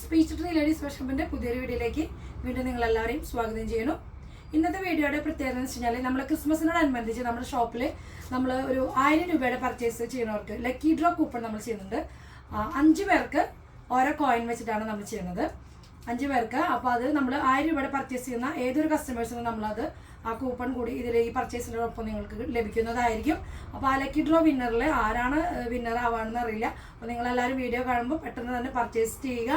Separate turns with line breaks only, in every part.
Speech tree ladies ഫാഷൻ്റെ പുതിയൊരു വീഡിയോയിലേക്ക് വീണ്ടും നിങ്ങളെല്ലാവരെയും സ്വാഗതം ചെയ്യുന്നു. ഇന്നത്തെ വീഡിയോയുടെ പ്രത്യേകത എന്ന് വെച്ച് കഴിഞ്ഞാൽ നമ്മൾ ക്രിസ്മസിനോടനുബന്ധിച്ച് നമ്മുടെ ഷോപ്പിൽ നമ്മൾ ഒരു 1000 രൂപയുടെ പർച്ചേസ് ചെയ്യുന്നവർക്ക് ലക്കി ഡ്രോ കൂപ്പൺ നമ്മൾ ചെയ്യുന്നുണ്ട്. 5 പേർക്ക് ഓരോ കോയിൻ വെച്ചിട്ടാണ് നമ്മൾ ചെയ്യുന്നത്. 5 പേർക്ക്. അപ്പോൾ അത് നമ്മൾ 1000 രൂപയുടെ പർച്ചേസ് ചെയ്യുന്ന ഏതൊരു കസ്റ്റമേഴ്സിനും നമ്മളത് ആ കൂപ്പൺ കൂടി ഇതിൽ ഈ പർച്ചേസിനോടൊപ്പം നിങ്ങൾക്ക് ലഭിക്കുന്നതായിരിക്കും. അപ്പോൾ ആ ലക്കി ഡ്രോ വിന്നറിൽ ആരാണ് വിന്നർ ആവാണെന്ന് അറിയില്ല. അപ്പോൾ നിങ്ങളെല്ലാവരും വീഡിയോ കാണുമ്പോൾ പെട്ടെന്ന് തന്നെ പർച്ചേസ് ചെയ്യുക.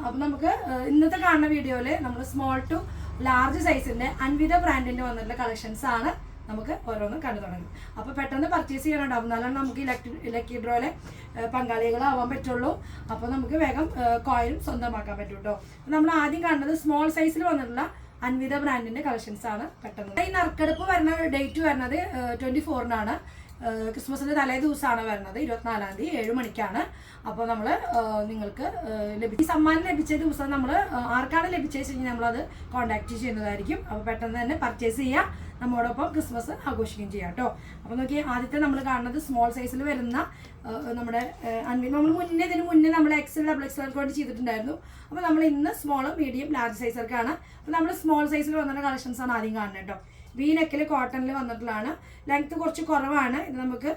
അപ്പോൾ നമുക്ക് ഇന്നത്തെ കാണുന്ന വീഡിയോയിൽ നമ്മൾ സ്മോൾ ടു ലാർജ് സൈസിൻ്റെ അൻവിത ബ്രാൻഡിൻ്റെ വന്നിട്ടുള്ള കളക്ഷൻസ് ആണ് നമുക്ക് ഓരോന്നും കണ്ടു തുടങ്ങും. അപ്പോൾ പെട്ടെന്ന് പർച്ചേസ് ചെയ്യാനുണ്ടാവും, എന്നാലാണ് നമുക്ക് ഈ ലക്കി ഡ്രോയിലെ പങ്കാളികളാവാൻ പറ്റുള്ളൂ. അപ്പോൾ നമുക്ക് വേഗം കോയിനും സ്വന്തമാക്കാൻ പറ്റും കേട്ടോ. നമ്മൾ ആദ്യം കാണുന്നത് സ്മോൾ സൈസിൽ വന്നിട്ടുള്ള അൻവിത ബ്രാൻഡിന്റെ കളക്ഷൻസ് ആണ്. പെട്ടെന്ന് ഈ നറുക്കെടുപ്പ് വരുന്ന ഡേറ്റ് വരുന്നത് 24-നാണ്. ക്രിസ്മസിന്റെ തലേ ദിവസമാണ് വരുന്നത്, 24-ാം തീയതി 7 മണിക്കാണ്. അപ്പോൾ നമ്മൾ നിങ്ങൾക്ക് ഈ സമ്മാനം ലഭിച്ച ദിവസം നമ്മൾ ആർക്കാണ് ലഭിച്ചതെന്ന് വെച്ച് കഴിഞ്ഞാൽ നമ്മളത് കോൺടാക്ട് ചെയ്യുന്നതായിരിക്കും. അപ്പോൾ പെട്ടെന്ന് തന്നെ പർച്ചേസ് ചെയ്യുക, നമ്മോടൊപ്പം ക്രിസ്മസ് ആഘോഷിക്കുകയും ചെയ്യാം കേട്ടോ. അപ്പോൾ നോക്കി, ആദ്യത്തെ നമ്മൾ കാണുന്നത് സ്മോൾ സൈസിൽ വരുന്ന നമ്മുടെ നമ്മൾ ഇതിന് മുന്നേ നമ്മൾ XL XXL കൊണ്ട് ചെയ്തിട്ടുണ്ടായിരുന്നു. അപ്പോൾ നമ്മൾ ഇന്ന് സ്മോൾ മീഡിയം ലാർജ് സൈസർക്കാണ്. അപ്പോൾ നമ്മൾ സ്മോൾ സൈസിൽ വന്നിട്ടുള്ള കളക്ഷൻസ് ആണ് ആദ്യം കാണുന്നത് കേട്ടോ. V-നെക്കിൽ കോട്ടണിൽ വന്നിട്ടുള്ളതാണ്. ലെങ്ത് കുറച്ച് കുറവാണ്. ഇത് നമുക്ക്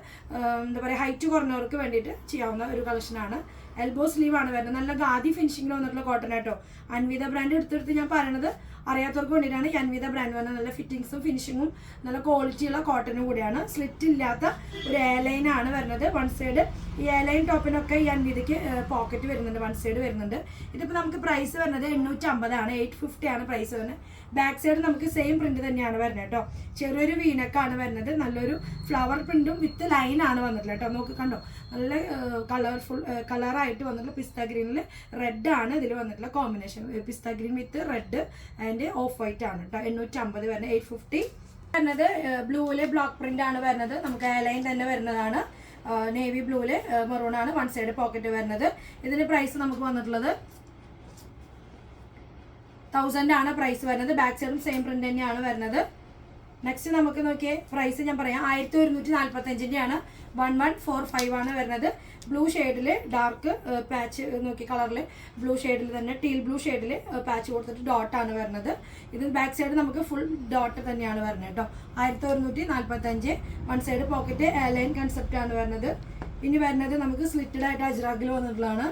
എന്താ പറയുക, ഹൈറ്റ് കുറഞ്ഞവർക്ക് വേണ്ടിയിട്ട് ചെയ്യാവുന്ന ഒരു കളക്ഷനാണ്. എൽബോ സ്ലീവ് ആണ് വരുന്നത്. നല്ല ഗാദി ഫിനിഷിങ്ങിൽ വന്നിട്ടുള്ള കോട്ടൺ കേട്ടോ. അൻവിത ബ്രാൻഡ് എടുത്തെടുത്ത് ഞാൻ പറയണത് അറിയാത്തവർക്ക് വേണ്ടിയിട്ടാണ്. ഈ അൻവിത ബ്രാൻഡ് വന്നത് നല്ല ഫിറ്റിങ്സും ഫിനിഷിങ്ങും നല്ല ക്വാളിറ്റിയുള്ള കോട്ടനും കൂടിയാണ്. സ്ലിറ്റ് ഇല്ലാത്ത ഒരു എയർലൈൻ ആണ് വരുന്നത്. വൺ സൈഡ് ഈ എയർലൈൻ ടോപ്പിനൊക്കെ ഈ അൻവിതയ്ക്ക് പോക്കറ്റ് വരുന്നുണ്ട്, വൺ സൈഡ് വരുന്നുണ്ട്. ഇതിപ്പോൾ നമുക്ക് പ്രൈസ് വരുന്നത് 850 ആണ്. 850 ആണ് പ്രൈസ് വരുന്നത്. ബാക്ക് സൈഡ് നമുക്ക് സെയിം പ്രിന്റ് തന്നെയാണ് വരുന്നത് കേട്ടോ. ചെറിയൊരു വീനക്കാണ് വരുന്നത്. നല്ലൊരു ഫ്ലവർ പ്രിന്റും വിത്ത് ലൈൻ ആണ് വന്നിട്ടുള്ളത് കേട്ടോ. നോക്ക് കണ്ടോ, നല്ല കളറായിട്ട് വന്നിട്ടുള്ള പിസ്ത ഗ്രീനിൽ റെഡ് ആണ് ഇതിൽ വന്നിട്ടുള്ള combination. Pista green with red and of white ആണ് കേട്ടോ. 850 വരുന്നത്. 850 വരുന്നത്. ബ്ലൂവില് ബ്ലോക്ക് പ്രിന്റ് ആണ് വരുന്നത്. നമുക്ക് എയർലൈൻ തന്നെ വരുന്നതാണ്. നേവി ബ്ലൂവില് മെറൂൺ ആണ് വൺ സൈഡ് പോക്കറ്റ് വരുന്നത്. ഇതിന്റെ പ്രൈസ് നമുക്ക് വന്നിട്ടുള്ളത് 1000 ആണ് പ്രൈസ് വരുന്നത്. ബാക്ക് സൈഡും സെയിം പ്രിന്റ് തന്നെയാണ് വരുന്നത്. നെക്സ്റ്റ് നമുക്ക് നോക്കിയേ പ്രൈസ് ഞാൻ പറയാം. 1145 ആണ്. 1145 ആണ് വരുന്നത്. ബ്ലൂ ഷെയ്ഡിൽ ഡാർക്ക് പാച്ച് നോക്കി കളറിൽ ബ്ലൂ ഷെയ്ഡിൽ തന്നെ ടീൽ ബ്ലൂ ഷെയ്ഡിൽ പാച്ച് കൊടുത്തിട്ട് ഡോട്ടാണ് വരുന്നത്. ഇത് ബാക്ക് സൈഡ് നമുക്ക് ഫുൾ ഡോട്ട് തന്നെയാണ് വരുന്നത് കേട്ടോ. 1145. One side pocket airline concept ആണ് വരുന്നത്. ഇനി വരുന്നത് നമുക്ക് സ്ലിറ്റഡ് ആയിട്ട് അജ്രാഗിൽ വന്നിട്ടുള്ളതാണ്.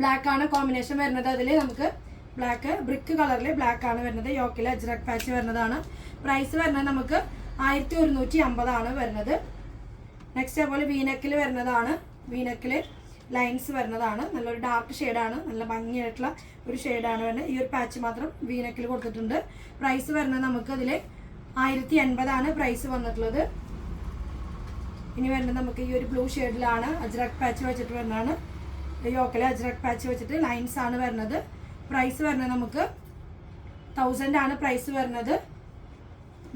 ബ്ലാക്ക് ആണ് കോമ്പിനേഷൻ വരുന്നത്. അതിൽ നമുക്ക് ബ്ലാക്ക് ബ്രിക്ക് കളറിൽ ബ്ലാക്ക് ആണ് വരുന്നത്. യോക്കിൽ അജ്രാഗ് പാച്ച് വരുന്നതാണ്. പ്രൈസ് വരുന്നത് നമുക്ക് 1150 ആണ് വരുന്നത്. നെക്സ്റ്റ് അതുപോലെ വീനെക്കിൽ വരുന്നതാണ്. വീനെക്കിൽ ലൈൻസ് വരുന്നതാണ്. നല്ലൊരു ഡാർക്ക് ഷെയ്ഡാണ്, നല്ല ഭംഗിയായിട്ടുള്ള ഒരു ഷെയ്ഡാണ് വരുന്നത്. ഈ ഒരു പാച്ച് മാത്രം വീനെക്കിൽ കൊടുത്തിട്ടുണ്ട്. പ്രൈസ് വരുന്നത് നമുക്ക് അതിൽ 1080 ആണ് പ്രൈസ് വന്നിട്ടുള്ളത്. ഇനി വരുന്നത് നമുക്ക് ഈ ഒരു ബ്ലൂ ഷെയ്ഡിലാണ് അജ്രാഗ് പാച്ച് വെച്ചിട്ട് വരുന്നതാണ്. യോക്കിൽ അജ്രാഗ് പാച്ച് വെച്ചിട്ട് ലൈൻസ് ആണ് വരുന്നത്. പ്രൈസ് വരുന്നത് നമുക്ക് 1000 ആണ് പ്രൈസ് വരുന്നത്.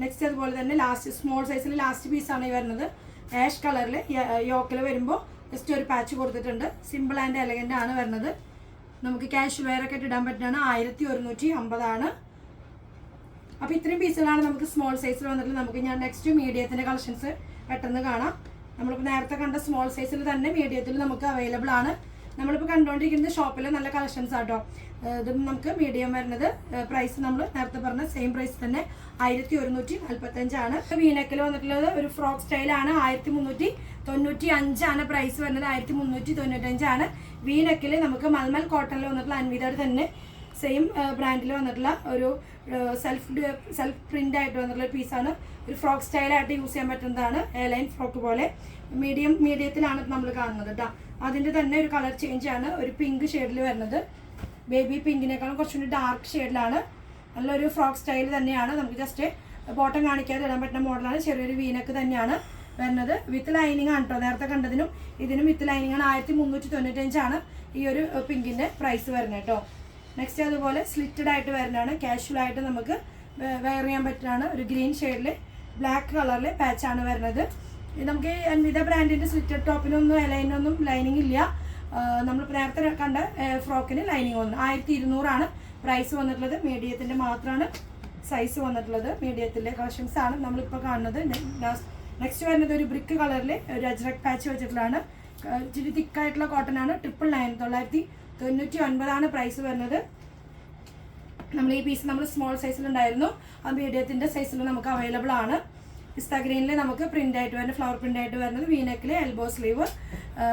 നെക്സ്റ്റ് അതുപോലെ തന്നെ ലാസ്റ്റ് സ്മോൾ സൈസിൽ ലാസ്റ്റ് പീസാണ് ഈ വരുന്നത്. ആഷ് കളറിൽ യോക്കിൽ വരുമ്പോൾ ജസ്റ്റ് ഒരു പാച്ച് കൊടുത്തിട്ടുണ്ട്. സിമ്പിൾ ആൻഡ് എലഗൻ്റ് ആണ് വരുന്നത്. നമുക്ക് ക്യാഷ് വെയർ ഒക്കെ ഇടാൻ പറ്റുന്നതാണ്. 1150 ആണ്. അപ്പോൾ ഇത്രയും പീസുകളാണ് നമുക്ക് സ്മോൾ സൈസിൽ വന്നിട്ടുള്ളത്. നമുക്ക് ഞാൻ നെക്സ്റ്റ് മീഡിയത്തിൻ്റെ കളക്ഷൻസ് പെട്ടെന്ന് കാണാം. നമ്മളിപ്പോൾ നേരത്തെ കണ്ട സ്മോൾ സൈസിൽ തന്നെ മീഡിയത്തിൽ നമുക്ക് അവൈലബിൾ ആണ്. നമ്മളിപ്പോൾ കണ്ടുകൊണ്ടിരിക്കുന്നത് ഷോപ്പിൽ നല്ല കളക്ഷൻസ് ആട്ടോ. ഇത് നമുക്ക് മീഡിയം വരുന്നത്. പ്രൈസ് നമ്മൾ നേരത്തെ പറഞ്ഞ സെയിം പ്രൈസ് തന്നെ 1145 ആണ്. വീനെക്കിൽ വന്നിട്ടുള്ളത് ഒരു ഫ്രോക്ക് സ്റ്റൈലാണ്. 1395 ആണ് പ്രൈസ് വരുന്നത്. 1395 ആണ്. വീനെക്കിൽ നമുക്ക് മൽമൽ കോട്ടണിൽ വന്നിട്ടുള്ള അൻവിതയുടെ തന്നെ സെയിം ബ്രാൻഡിൽ വന്നിട്ടുള്ള ഒരു സെൽഫ് പ്രിന്റ് ആയിട്ട് വന്നിട്ടുള്ള ഒരു പീസാണ്. ഒരു ഫ്രോക്ക് സ്റ്റൈലായിട്ട് യൂസ് ചെയ്യാൻ പറ്റുന്നതാണ്. എയർലൈൻ ഫ്രോക്ക് പോലെ മീഡിയത്തിലാണ് നമ്മൾ കാണുന്നത് കേട്ടോ. അതിൻ്റെ തന്നെ ഒരു കളർ ചേഞ്ച് ആണ്. ഒരു പിങ്ക് ഷെയ്ഡിൽ വരുന്നത്. ബേബി പിങ്കിനേക്കാളും കുറച്ചുകൂടി ഡാർക്ക് ഷെയ്ഡിലാണ്. നല്ലൊരു ഫ്രോക്ക് സ്റ്റൈൽ തന്നെയാണ്. നമുക്ക് ജസ്റ്റ് ബോട്ടം കാണിക്കാതെ ഇടാൻ പറ്റുന്ന മോഡലാണ്. ചെറിയൊരു വീനക്ക് തന്നെയാണ് വരുന്നത്. വിത്ത് ലൈനിങ് ആണ് കേട്ടോ. നേരത്തെ കണ്ടതിനും ഇതിനും വിത്ത് ലൈനിങ് ആണ്. 1395 ആണ് ഈ ഒരു പിങ്കിൻ്റെ പ്രൈസ് വരുന്നത് കേട്ടോ. നെക്സ്റ്റ് അതുപോലെ സ്ലിറ്റഡ് ആയിട്ട് വരുന്നതാണ്. കാഷ്വൽ ആയിട്ട് നമുക്ക് വെയർ ചെയ്യാൻ പറ്റുന്നതാണ്. ഒരു ഗ്രീൻ ഷെയ്ഡിൽ ബ്ലാക്ക് കളറിൽ പാച്ചാണ് വരുന്നത്. നമുക്ക് അൻവിത ബ്രാൻഡിൻ്റെ സ്ലിറ്റഡ് ടോപ്പിനൊന്നും എലൈനൊന്നും ലൈനിങ് ഇല്ല. നമ്മളിപ്പോൾ നേരത്തെ കണ്ട ഫ്രോക്കിന് ലൈനിങ് വന്നു. 1200 ആണ് പ്രൈസ് വന്നിട്ടുള്ളത്. മീഡിയത്തിൻ്റെ മാത്രമാണ് സൈസ് വന്നിട്ടുള്ളത്. മീഡിയത്തിൻ്റെ കളക്ഷൻസ് ആണ് നമ്മളിപ്പോൾ കാണുന്നത്. നെക്സ്റ്റ് വരുന്നത് ഒരു ബ്രിക്ക് കളറിൽ ഒരു അജ്രക് പാച്ച് വെച്ചിട്ടുള്ളതാണ്. ഇച്ചിരി തിക്കായിട്ടുള്ള കോട്ടൺ ആണ്. 999 99 പ്രൈസ് വരുന്നത്. നമ്മൾ ഈ പീസ് നമ്മൾ സ്മോൾ സൈസിലുണ്ടായിരുന്നു, ആ മീഡിയത്തിൻ്റെ സൈസിൽ നമുക്ക് അവൈലബിൾ ആണ്. പിസ്ത ഗ്രീനിൽ നമുക്ക് പ്രിൻ്റ് ആയിട്ട് വരുന്നത്, ഫ്ലവർ പ്രിൻ്റ് ആയിട്ട് വരുന്നത്, വീനെക്കിൽ എൽബോ സ്ലീവ്.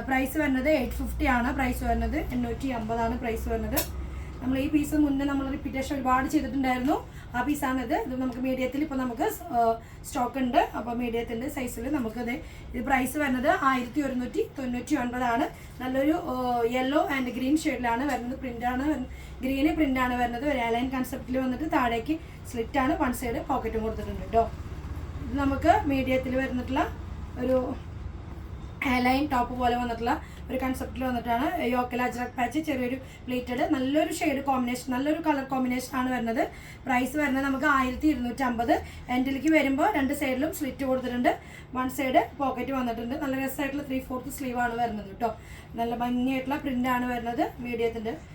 പ്രൈസ് വരുന്നത് 850 ആണ് പ്രൈസ് വരുന്നത്. 850 പ്രൈസ് വരുന്നത്. നമ്മൾ ഈ പീസ് മുന്നേ നമ്മൾ റിപ്പീറ്റേഷൻ ഒരുപാട് ചെയ്തിട്ടുണ്ടായിരുന്നു, ആ പീസാണിത്. ഇത് നമുക്ക് മീഡിയത്തിൽ ഇപ്പോൾ നമുക്ക് സ്റ്റോക്ക് ഉണ്ട്. അപ്പോൾ മീഡിയത്തിൻ്റെ സൈസിൽ നമുക്കത് ഇത് പ്രൈസ് വരുന്നത് 1199 ആണ്. നല്ലൊരു യെല്ലോ ആൻഡ് ഗ്രീൻ ഷെയ്ഡിലാണ് വരുന്നത്. പ്രിൻ്റാണ്, ഗ്രീന് പ്രിൻ്റാണ് വരുന്നത്. ഒരു എയർലൈൻ കൺസെപ്റ്റിൽ വന്നിട്ട് താഴേക്ക് സ്ലിറ്റാണ്, വൺ സൈഡ് പോക്കറ്റും കൊടുത്തിട്ടുണ്ട് കേട്ടോ. ഇത് നമുക്ക് മീഡിയത്തിൽ വരുന്നിട്ടുള്ള ഒരു എയർലൈൻ ടോപ്പ് പോലെ വന്നിട്ടുള്ള ഒരു കൺസെപ്റ്റിൽ വന്നിട്ടാണ്. യോക്കൽ അജ്രക് പാച്ച്, ചെറിയൊരു പ്ലേറ്റഡ്, നല്ലൊരു ഷെയ്ഡ് കോമ്പിനേഷൻ, നല്ലൊരു കളർ കോമ്പിനേഷൻ ആണ് വരുന്നത്. പ്രൈസ് വരുന്നത് നമുക്ക് 1250. എൻഡിലേക്ക് വരുമ്പോൾ രണ്ട് സൈഡിലും സ്ലിറ്റ് കൊടുത്തിട്ടുണ്ട്, വൺ സൈഡ് പോക്കറ്റ് വന്നിട്ടുണ്ട്. നല്ല രസമായിട്ടുള്ള 3/4 സ്ലീവ് ആണ് വരുന്നത് കേട്ടോ. നല്ല ഭംഗിയായിട്ടുള്ള പ്രിന്റ് ആണ് വരുന്നത്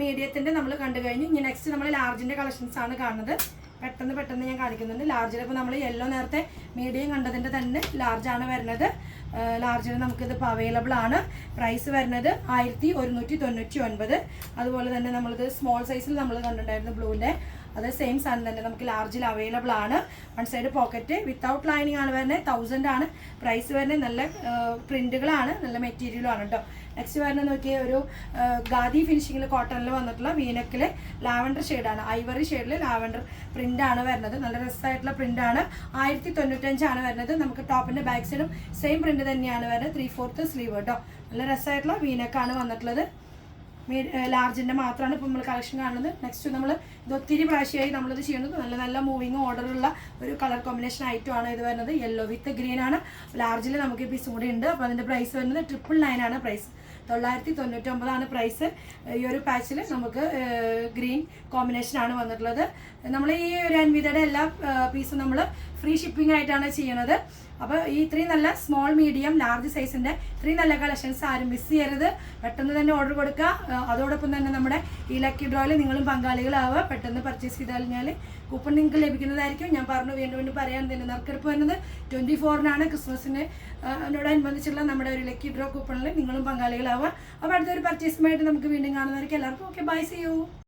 മീഡിയത്തിന്റെ നമ്മൾ കണ്ടു കഴിഞ്ഞു. ഇനി നെക്സ്റ്റ് നമ്മൾ ലാർജിന്റെ കളക്ഷൻസ് ആണ് കാണുന്നത്. പെട്ടെന്ന് ഞാൻ കാണിക്കുന്നുണ്ട്. ലാർജിൽ ഇപ്പോൾ നമ്മൾ യെല്ലോ നേരത്തെ മീഡിയം കണ്ടതിൻ്റെ തന്നെ ലാർജാണ് വരുന്നത്. ലാർജിന് നമുക്കിതിപ്പോൾ അവൈലബിൾ ആണ്. പ്രൈസ് വരുന്നത് 1199. അതുപോലെ തന്നെ നമ്മളിത് സ്മോൾ സൈസിൽ നമ്മൾ കണ്ടിട്ടുണ്ടായിരുന്നു ബ്ലൂവിൻ്റെ, അത് സെയിം സാധനം തന്നെ നമുക്ക് ലാർജിൽ അവൈലബിൾ ആണ്. One side pocket without lining ആണ് വരുന്നത്. 1000 ആണ് പ്രൈസ് വരുന്നത്. നല്ല പ്രിന്റുകളാണ്, നല്ല മെറ്റീരിയലും ആണ് കേട്ടോ. നെക്സ്റ്റ് വരുന്നത് നോക്കിയാൽ ഒരു ഖാദി ഫിനിഷിങ്ങിൽ കോട്ടണിൽ വന്നിട്ടുള്ള വീനക്കിൽ ലാവൻഡർ ഷെയ്ഡാണ്, ഐവറി ഷെയ്ഡിൽ ലാവൻഡർ പ്രിൻ്റാണ് വരുന്നത്. നല്ല രസമായിട്ടുള്ള പ്രിൻ്റാണ്. 1095 ആണ് വരുന്നത്. നമുക്ക് ടോപ്പിൻ്റെ ബാക്ക് സൈഡും സെയിം പ്രിൻ്റ് തന്നെയാണ് വരുന്നത്. 3/4 സ്ലീവ് കേട്ടോ. നല്ല രസമായിട്ടുള്ള വീനക്കാണ് വന്നിട്ടുള്ളത്. ലാർജിൻ്റെ മാത്രമാണ് ഇപ്പോൾ നമ്മൾ കളക്ഷൻ കാണുന്നത്. നെക്സ്റ്റ് നമ്മൾ ഇത് ഒത്തിരി പ്രാവശ്യമായി നമ്മളിത് ചെയ്യുന്നത്. നല്ല മൂവിങ് ഓർഡറുള്ള ഒരു കളർ കോമ്പിനേഷൻ ഐറ്റമാണ് ഇത് വരുന്നത്. യെല്ലോ വിത്ത് ഗ്രീൻ ആണ്. ലാർജിൽ നമുക്ക് പീസ് കൂടി ഉണ്ട്. അപ്പോൾ അതിൻ്റെ പ്രൈസ് വരുന്നത് 999 ആണ് പ്രൈസ്. 999 ആണ് പ്രൈസ്. ഈ ഒരു പാച്ചിൽ നമുക്ക് ഗ്രീൻ കോമ്പിനേഷൻ ആണ് വന്നിട്ടുള്ളത്. നമ്മൾ ഈ ഒരു അൻവിതയുടെ എല്ലാ പീസും നമ്മൾ ഫ്രീ ഷിപ്പിംഗ് ആയിട്ടാണ് ചെയ്യണത്. അപ്പോൾ ഈ ഇത്രയും നല്ല സ്മോൾ മീഡിയം ലാർജ് സൈസിൻ്റെ ഇത്രയും നല്ല കളക്ഷൻസ് ആരും മിസ് ചെയ്യരുത്. പെട്ടെന്ന് തന്നെ ഓർഡർ കൊടുക്കുക. അതോടൊപ്പം തന്നെ നമ്മുടെ ഈ ലക്കി ഡ്രോയിൽ നിങ്ങളും പങ്കാളികളാവുക. പെട്ടെന്ന് പർച്ചേസ് ചെയ്ത് കഴിഞ്ഞാൽ കൂപ്പൺ നിങ്ങൾക്ക് ലഭിക്കുന്നതായിരിക്കും. ഞാൻ പറഞ്ഞു വീണ്ടും പറയാൻ തന്നെ നറുക്കെടുപ്പ് വരുന്നത് 24-നാണ്. ക്രിസ്മസിനോടനുബന്ധിച്ചുള്ള നമ്മുടെ ഒരു ലക്കി ഡ്രോ കൂപ്പണിൽ നിങ്ങളും പങ്കാളികളാവുക. അപ്പോൾ അടുത്തൊരു പർച്ചേസുമായിട്ട് നമുക്ക് വീണ്ടും കാണുന്നവർക്ക് എല്ലാവർക്കും ഓക്കെ, ബൈ, സീ യു.